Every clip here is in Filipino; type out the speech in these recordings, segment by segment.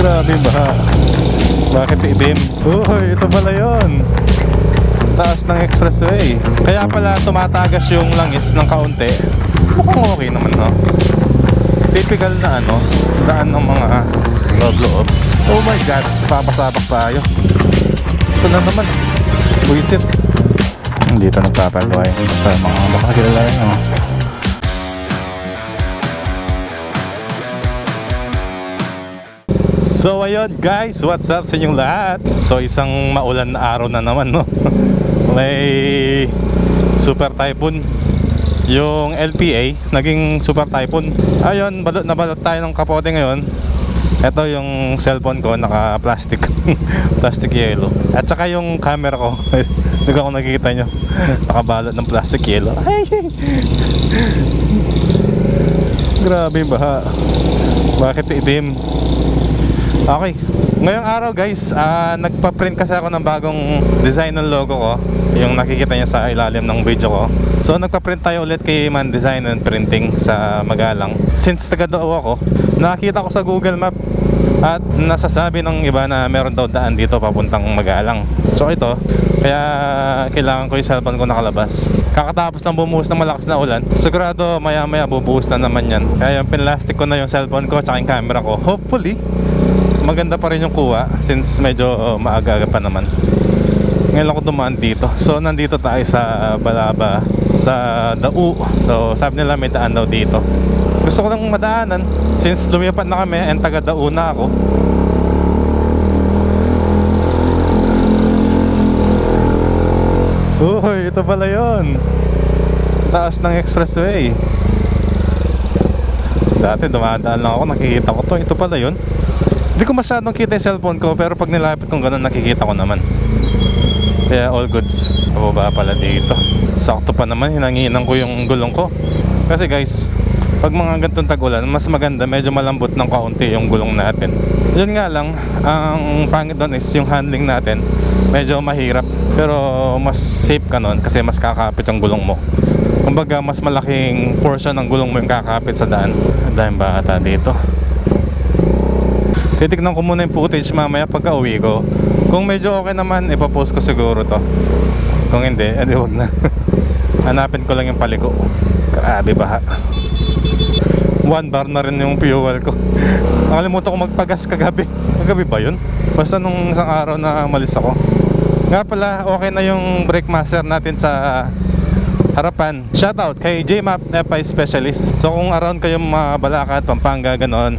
Grabe baha. Bakit itim? Uy, ito pala yun. Taas ng expressway. Kaya pala tumatagas yung langis ng kaunti. Mukhang okay naman, no? Typical na ano, daan ng mga loob-loob. Oh my god, papasabak tayo. Ito na naman. Buisit. Dito nagpapagaway sa mga makakilala nyo. So ayun guys, what's up sa inyong lahat? So isang maulan na araw na naman, no? May super typhoon. Yung LPA naging super typhoon. Ayun, balot na balot tayo ng kapote ngayon. Ito yung cellphone ko, naka plastic plastic yellow. At saka yung camera ko hindi ako nakikita nyo, nakabalot ng plastic yellow. Ay! Grabe baha. Bakit itim? Okay, ngayong araw guys, nagpa-print kasi ako ng bagong design ng logo ko. Yung nakikita nyo sa ilalim ng video ko. So nagpa-print tayo ulit kay Man Design and Printing sa Magalang. Since taga-Dao ako, nakita ko sa Google Map at nasasabi ng iba na meron daw daan dito papuntang Magalang. So ito, kaya kailangan ko yung cellphone ko nakalabas. Kakatapos lang bumuhos ng malakas na ulan. Sigurado maya maya bubuhos na naman yan. Kaya yung pinlastic ko na yung cellphone ko at yung camera ko. Hopefully maganda pa rin yung kuha since medyo maaga pa naman. Ngayon ako dumaan dito. So nandito tayo sa Balaba, sa Dao. So sabi nila may daan daw dito. Gusto ko lang madaanan since lumipat na kami and taga Dao na ako. Uy, ito pala yun. Taas ng expressway. Dati dumadaan lang ako, nakikita ko to. Ito pala yun. Hindi ko masyadong kita yung cellphone ko, pero pag nilapit kong ganun nakikita ko naman. Kaya all goods. Pababa pala dito. Sakto pa naman, hinanginan ko yung gulong ko. Kasi guys, pag mga ganitong tag-ulan, mas maganda, medyo malambot ng kaunti yung gulong natin. Yun nga lang, ang pangit doon is yung handling natin medyo mahirap, pero mas safe ka nun kasi mas kakapit yung gulong mo. Kumbaga mas malaking portion ng gulong mo yung kakapit sa daan. Dahil bata dito. Titignan ko muna yung footage mamaya pagka uwi ko. Kung medyo okay naman, ipapost ko siguro to. Kung hindi, edi wag na. Hanapin ko lang yung paliko. Grabe baha. 1 bar na rin yung fuel ko. Nakalimutan ko magpagas kagabi. Kagabi ba yun? Basta nung isang araw na malis ako. Nga pala, okay na yung brake master natin sa harapan. Shoutout kay JMAP FI Specialist. So kung around kayong mga Balakad, Pampanga, ganon,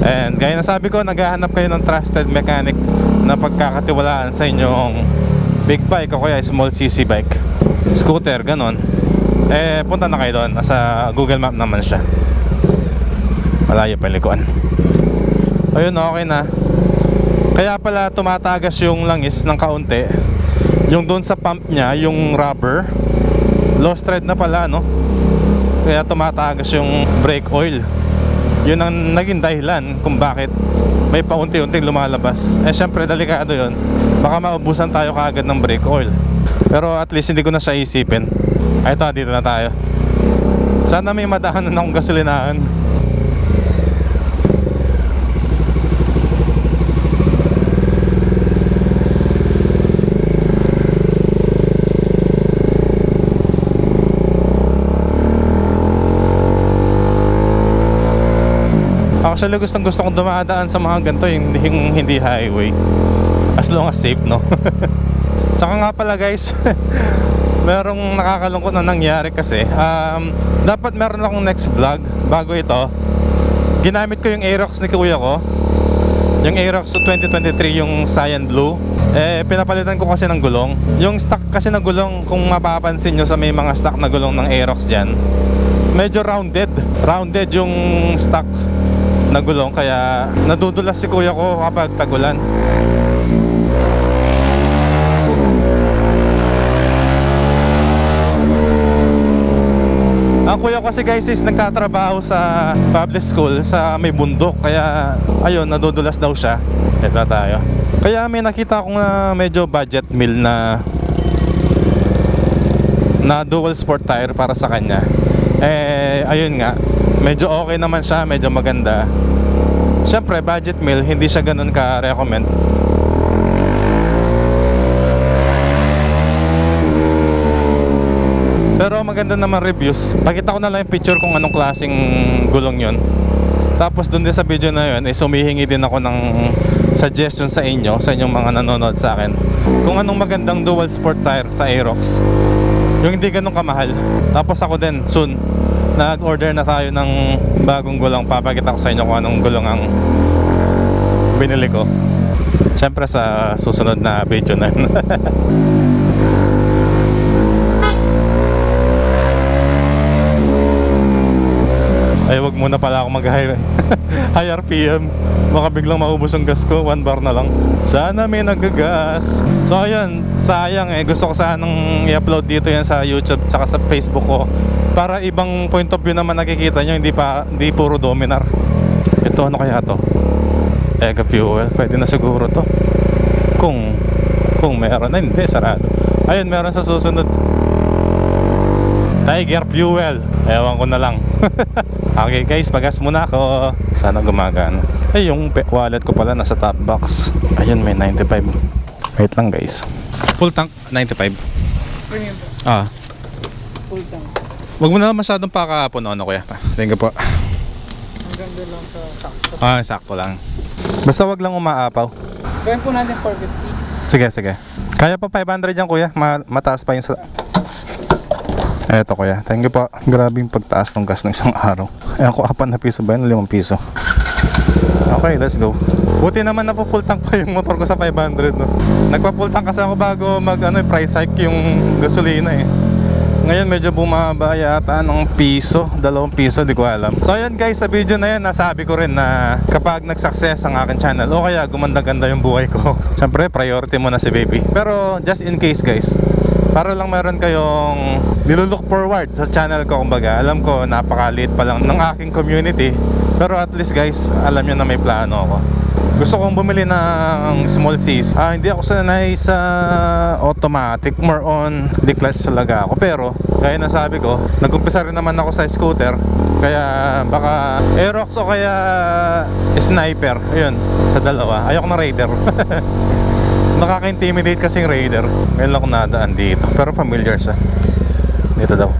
and gaya na sabi ko, naghahanap kayo ng trusted mechanic na pagkakatiwalaan sa inyong big bike o kaya small cc bike, scooter, ganon, eh punta na kayo doon. Nasa Google Map naman siya. Malayo pa yung likuan. Ayun, okay na. Kaya pala tumatagas yung langis ng kaunti. Yung doon sa pump niya, yung rubber, lost thread na pala, no? Kaya tumatagas yung brake oil. Yun ang naging dahilan kung bakit may paunti-unting lumalabas. Eh syempre delikado yun. Baka maubusan tayo kaagad ng brake oil. Pero at least hindi ko na siya isipin. Ay ito, dito na tayo. Sana may madahanan akong gasolinahan. Actually gusto kong dumadaan sa mga ganito, yung hindi highway, as long as safe, no? Tsaka nga pala guys, merong nakakalungkot na nangyari kasi dapat meron akong next vlog bago ito. Ginamit ko yung Aerox ni kuya ko, yung Aerox 2023, yung Cyan Blue. Eh pinapalitan ko kasi ng gulong. Yung stock kasi na gulong, kung mapapansin nyo sa may mga stock na gulong ng Aerox dyan, medyo rounded yung stock na gulong, kaya nadudulas si kuya ko kapag tagulan. Ang kuya ko kasi guys is nagtatrabaho sa public school sa may bundok, kaya ayun, nadudulas daw siya. Ito tayo. Kaya may nakita akong medyo budget meal na dual sport tire para sa kanya. Eh ayun nga, medyo okay naman siya, medyo maganda. Siyempre, budget meal, hindi siya ganun ka-recommend. Pero maganda naman reviews. Pakita ko na lang yung picture kung anong klaseng gulong yun. Tapos dun din sa video na yun, humihingi din ako ng suggestion sa inyo, sa inyong mga nanonood sa akin, kung anong magandang dual sport tire sa Aerox, yung hindi ganun kamahal. Tapos ako din, soon, nag-order na tayo ng bagong gulong. Papakita ko sa inyo kung anong gulong ang binili ko. Siyempre sa susunod na video na yun. Ay, wag muna pala ako mag-high high RPM. Baka biglang maubos ang gas ko, 1 bar na lang. Sana may nagagas. So ayun, sayang gusto ko sanang i-upload dito yan sa YouTube tsaka sa Facebook ko, para ibang point of view naman nakikita nyo, hindi puro Dominar. Ito ano kaya to? Ega fuel, pwede na siguro to. Kung meron na, hindi, sarado. Ayun, meron sa susunod. Tiger fuel, ewan ko na lang. Okay guys, pagas muna ako. Sana gumagana. Ay, yung wallet ko pala nasa top box. Ayun, may 95. Wait lang guys. Full tank 95. Premium po. Full tank. Wag mo na masyadong pakahapon, ano kuya. Thank you po. Hanggang doon lang sa sakto. Sakto lang. Basta wag lang umaapaw. Gawin po natin 450. Sige. Kaya pa 500 yan kuya. Mataas pa yung sa... Eto kuya, thank you po. Grabe yung pagtaas ng gas ng isang araw. Ako 4 na piso ba yun? 5 piso. Okay, let's go. Buti naman na full tank pa yung motor ko sa 500, no? Nagpa full tank kasi ako bago price hike yung gasolina eh. Ngayon medyo bumaba yata ng piso, 2 piso, di ko alam. So ayan guys, sa video na yan nasabi ko rin na kapag nag-success ang aking channel, o kaya gumanda-ganda yung buhay ko, syempre priority mo na si baby. Pero just in case guys, para lang meron kayong nilulook forward sa channel ko, kumbaga. Alam ko napakaliit pa lang ng aking community, pero at least guys, alam nyo na may plano ako. Gusto kong bumili ng small C's. Hindi ako sanay sa automatic, more on declash talaga ako. Pero kaya nasabi ko, nag-umpisa rin naman ako sa scooter, kaya baka Aerox o kaya Sniper. Ayun, sa dalawa. Ayoko na Raider. Nakaka-intimidate kasing Raider. Ngayon lang ako nadaan dito, pero familiar siya. Dito daw.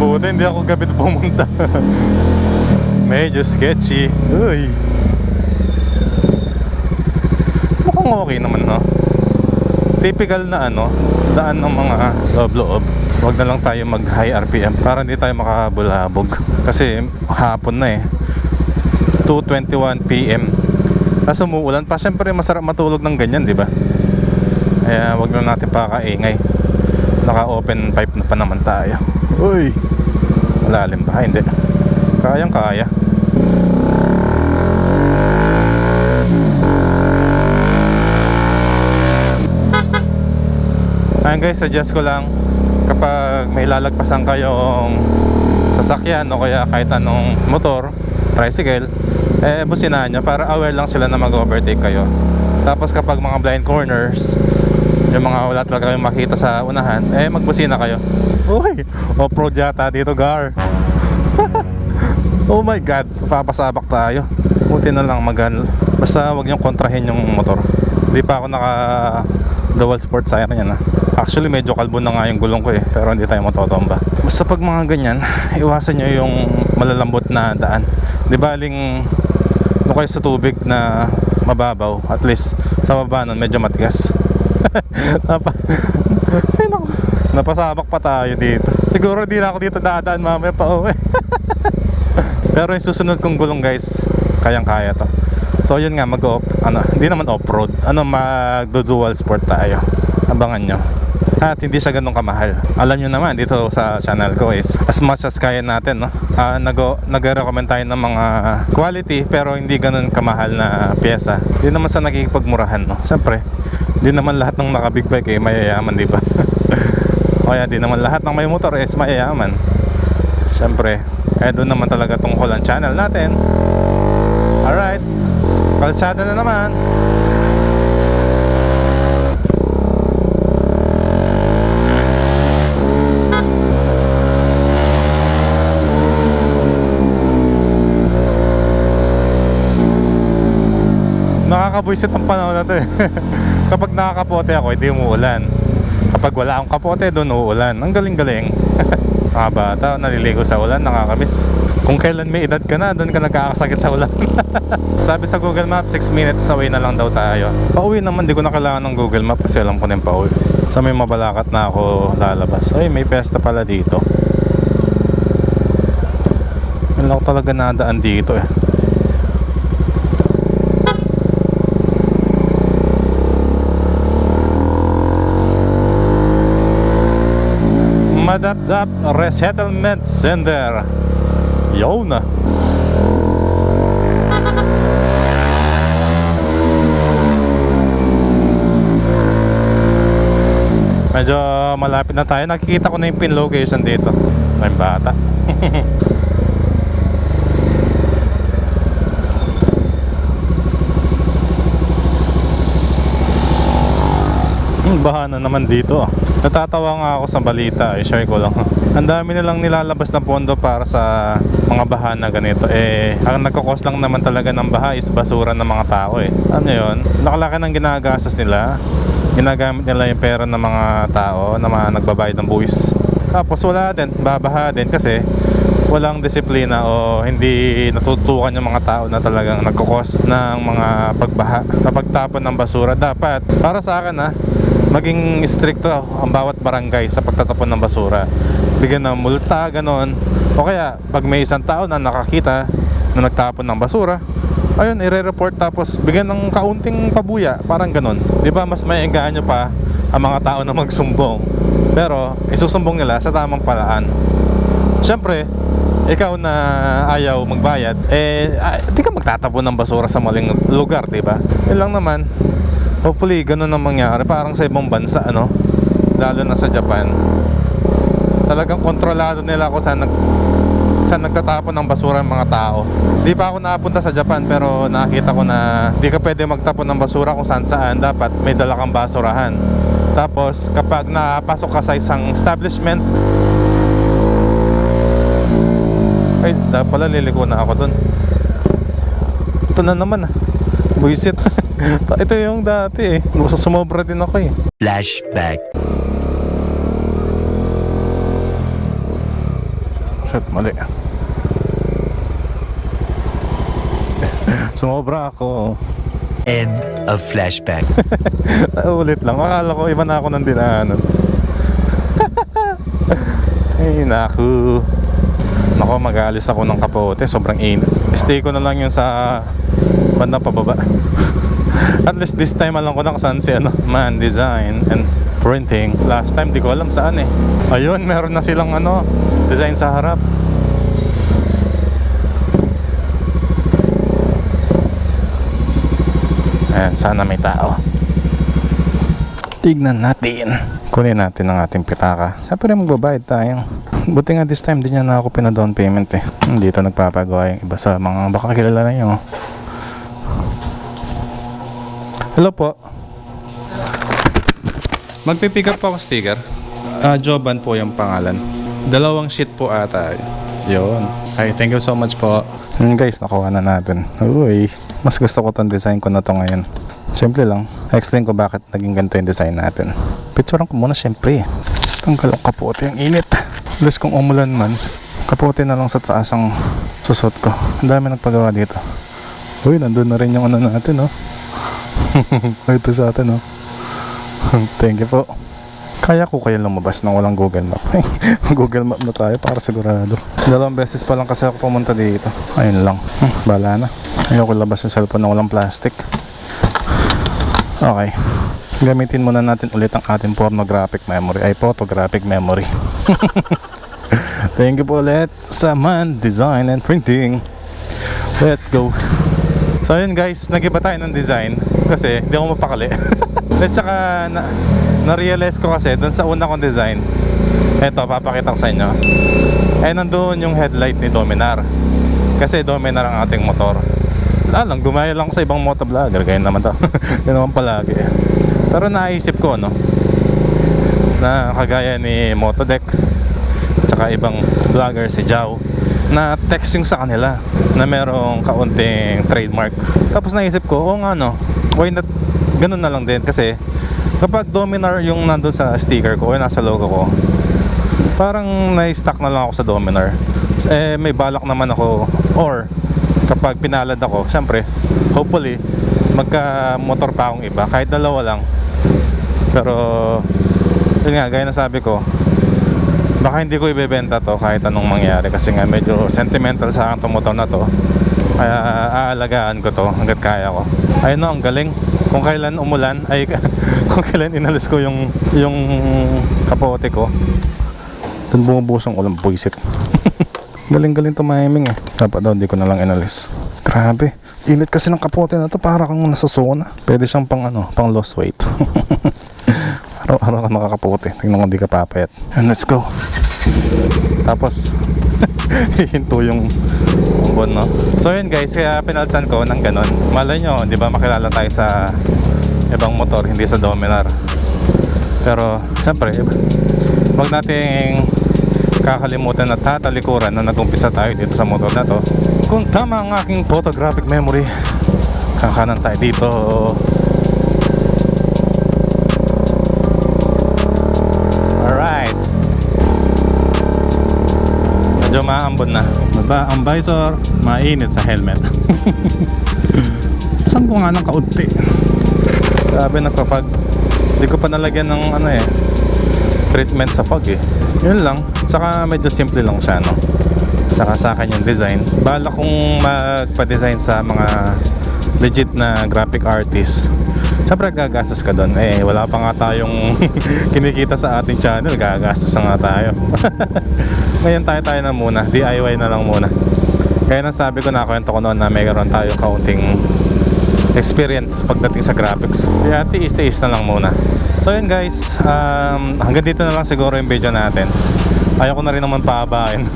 Buti hindi ako gabi pumunta. Medyo sketchy. Uy. Mukhang okay naman, no? Typical na daan ng mga loob-loob. Huwag na lang tayo mag high RPM para hindi tayo makabulabog. Kasi hapon na 2:21 PM. Tapos umuulan pa. Siyempre masarap matulog ng ganyan, di ba? Kaya huwag na natin pakaingay. Naka-open pipe na pa naman tayo. Uy! Malalim ba? Hindi. Kayang kaya. Ayun guys, suggest ko lang, kapag may lalagpasan kayong sasakyan o kaya kahit anong motor, tricycle, businahan nyo para aware lang sila na mag-overtake kayo. Tapos kapag mga blind corners, yung mga wala talaga kayong makita sa unahan, magbusina kayo. Uy, off-road yata dito, Gar. Oh my god, papasabak tayo. Buti na lang basta wag nyo kontrahin yung motor. Hindi pa ako naka dual sport siren yan. Actually medyo kalbo na nga yung gulong ko pero hindi tayo matotomba. Basta pag mga ganyan, iwasan nyo yung malalambot na daan. Di baling kayo sa tubig na mababaw, at least sa baba nun medyo matigas. Napasabak pa tayo dito. Siguro di na ako dito dadaan mamaya pa uwi. Pero yung susunod kong gulong guys, kayang kaya to. So yun nga, hindi naman off-road, magdo-dual sport tayo. Abangan nyo. At hindi siya ganun kamahal. Alam nyo naman, dito sa channel ko is as much as kaya natin, no? Nag-recommend tayo ng mga quality pero hindi ganun kamahal na pyesa. Hindi naman sa nakikipagmurahan, no? Siyempre, hindi naman lahat ng naka-big bike mayayaman, di ba? Kaya di naman lahat ng may motor is mayayaman. Siyempre, doon naman talaga tungkol ang channel natin. Alright, kalsada na naman. nakakabwisit ang panahon na to eh. Kapag nakakapote ako, hindi umuulan. Kapag wala akong kapote, doon uulan. Ang galing-galing. Mga bata, naliligo sa ulan, nakakamiss. Kung kailan may edad ka na, doon ka nagkakasakit sa ulan. Sabi sa Google Maps, 6 minutes away na lang daw tayo. Pauwi naman, di ko na kailangan ng Google Map kasi alam ko na yung pauwi. Sa may Mabalacat na ako lalabas. Ay, may pesta pala dito. Wala ko talaga nadaan dito eh. Madapdap Resettlement Center. Yun na. Medyo malapit na tayo. Nakikita ko na yung pin location dito. May bata. Baha na naman dito. Natatawa nga ako sa balita, i-share ko lang. Ang dami nilang nilalabas na pondo para sa mga baha na ganito. Ang nagkakos lang naman talaga ng baha is basura ng mga tao eh. Ano yun? Nakalaki ng ginagastos nila. Ginagamit nila yung pera ng mga tao na mga nagbabayad ng buwis. Tapos wala din, babaha din kasi walang disiplina o hindi natutukan yung mga tao na talagang nagkakos ng mga pagbaha na pagtapon ng basura. Dapat, para sa akin maging stricto ang bawat barangay sa pagtatapon ng basura. Bigyan ng multa, ganon. O kaya, pag may isang tao na nakakita na nagtapon ng basura, ayun, i-report tapos bigyan ng kaunting pabuya, parang ganon. Di ba mas may engganyo pa ang mga tao na magsumbong. Pero, isusumbong nila sa tamang paraan. Siyempre, ikaw na ayaw magbayad, di ka magtatapon ng basura sa maling lugar, di ba? Yun lang naman. Hopefully, ganun ang mangyari. Parang sa ibang bansa, lalo na sa Japan. Talagang kontrolado nila kung saan nagtatapon ng basura ang mga tao. Di pa ako nakapunta sa Japan, pero nakita ko na di ka pwede magtapon ng basura kung saan saan. Dapat may dala kang basurahan. Tapos, kapag napasok ka sa isang establishment, ay, pala liliko na ako dun. Ito na naman buisit. Ito yung dati eh. Sumobra din ako eh. Flashback. Shit, mali. Sumobra ako. End of flashback. Ulit lang. Akala ko iba na ako ng dinaanan. Ay, naku. Nako, mag-aalis ako ng Kapote. Sobrang init. Stay ko na lang yun sa banda pababa. At least this time alam ko na kung saan si Man Design and Printing. Last time di ko alam saan eh. Ayun, meron na silang design sa harap. Ayan, sana may tao. Tignan natin. Kunin natin ang ating pitaka. Siyempre magbabayad tayo. Buti nga this time di niya na ako pina-down payment eh. Dito nagpapagawa yung iba sa mga baka kilala na nyo. Hello po. Magpipick up po ako sticker. Joban po yung pangalan. 2 sheet po ata. Yun. Ay, thank you so much po. Guys, nakuha na natin. Uy, mas gusto ko tong design ko na to ngayon. Simple lang. Explain ko bakit naging ganito yung design natin. Picturean ko muna syempre. Tanggal ang kapote, ang init. Plus kung umulan man, kapote na lang sa taas ang susot ko. Ang dami nagpagawa dito. Uy, nandun na rin yung natin, ito sa atin, Thank you po. Kaya ko kaya lumabas nang walang Google Map. Google Map na tayo para sigurado. 2 beses pa lang kasi ako pumunta dito. Ayun lang. Bala na. Ayoko labas yung cellphone na walang plastic. Okay. Gamitin muna natin ulit ang ating photographic memory. Thank you po ulit sa Man Design and Printing. Let's go. So ayun guys, nag-iba tayo ng design kasi hindi ako mapakali. At saka na-realize ko kasi dun sa una kong design, eto papakita ko sa inyo, nandoon yung headlight ni Dominar. Kasi Dominar ang ating motor. Lang gumaya lang ako sa ibang motovlogger, ganyan naman to. Yan naman palagi. Pero naisip ko na kagaya ni Motodeck, tsaka ibang vlogger si Jao, na text yung sa kanila na merong kaunting trademark. Tapos naisip ko, oo nga no, why not ganun na lang din, kasi kapag Dominar yung nandun sa sticker ko o nasa logo ko, parang na-stuck na lang ako sa Dominar. Eh may balak naman ako, or kapag pinalad ako, syempre hopefully magka motor pa akong iba, kahit dalawa lang. Pero yun nga, gaya na sabi ko, baka hindi ko ibebenta to kahit anong mangyari, kasi nga medyo sentimental sa akin tong motor na to. Kaya aalagaan ko to hanggat kaya ko. Ayun no, ang galing. Kung kailan umulan, ay kung kailan inalis ko yung kapote ko, dun bumubuhos ang ulang, buisit. Galing-galing tumiming eh. Dapat daw di ko na lang inalis. Grabe, init kasi ng kapote na to, para kang nasa sauna. Pwede siyang pang pang lost weight. Araw-araw ka nakakapote, tingnan ko di ka papayat. And let's go. Tapos hihinto yung buwan, no? So yun guys, kaya pinalitan ko ng ganun. Malay nyo, di ba, makilala tayo sa ibang motor, hindi sa Dominar. Pero syempre, wag nating kakalimutan at tatalikuran na nag-umpisa tayo dito sa motor na to. Kung tama ang aking photographic memory, kakanan tayo dito. Alright, medyo maambon na. Baba ang visor, mainit sa helmet. Saan ko nga ng kaunti? Grabe, nagpa-fog. Hindi ko pa nalagyan ng treatment sa fog eh. Yun lang. Saka medyo simple lang siya, no? Saka sa akin yung design, bala kong magpa-design sa mga legit na graphic artist. Siyempre gagastos ka doon. Eh wala pa nga tayong kinikita sa ating channel, gagastos na nga tayo. Ngayon tayo na muna, DIY na lang muna. Kaya nasabi ko, nakwento ko noon na mayroon tayo kaunting experience pagdating sa graphics. Kaya tiis-tiis na lang muna. So yun guys, hanggang dito na lang siguro yung video natin. Ayaw ko na rin naman paabain.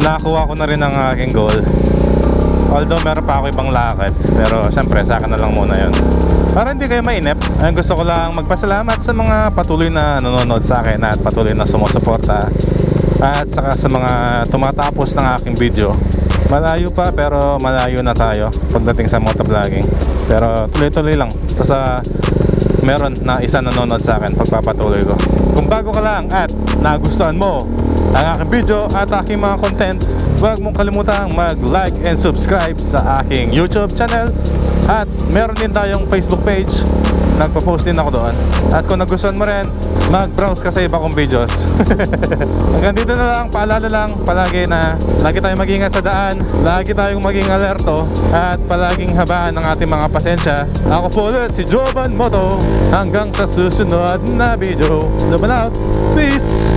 Nakakuha ko na rin ang aking goal. Although meron pa ako ibang lakad, pero syempre sa akin na lang muna yun. Para hindi kayo mainip, ay gusto ko lang magpasalamat sa mga patuloy na nanonood sa akin at patuloy na sumusuporta, at saka sa mga tumatapos ng aking video. Malayo pa, pero malayo na tayo pagdating sa motovlogging. Pero tuloy-tuloy lang. Basta meron na isa nanonood sa akin, pagpapatuloy ko. Kung bago ka lang at nagustuhan mo ang aking video at aking mga content, huwag mong kalimutang mag-like and subscribe sa aking YouTube channel. At meron din tayong Facebook page, nagpo-post din ako doon. At kung nagustuhan mo rin, mag-browse ka sa iba kong videos. Hanggang dito na lang, paalala lang palagi na lagi tayong mag-ingat sa daan, lagi tayong maging alerto, at palaging habaan ng ating mga pasensya. Ako po ulit si Jovan Moto. Hanggang sa susunod na video. Laban out. Peace!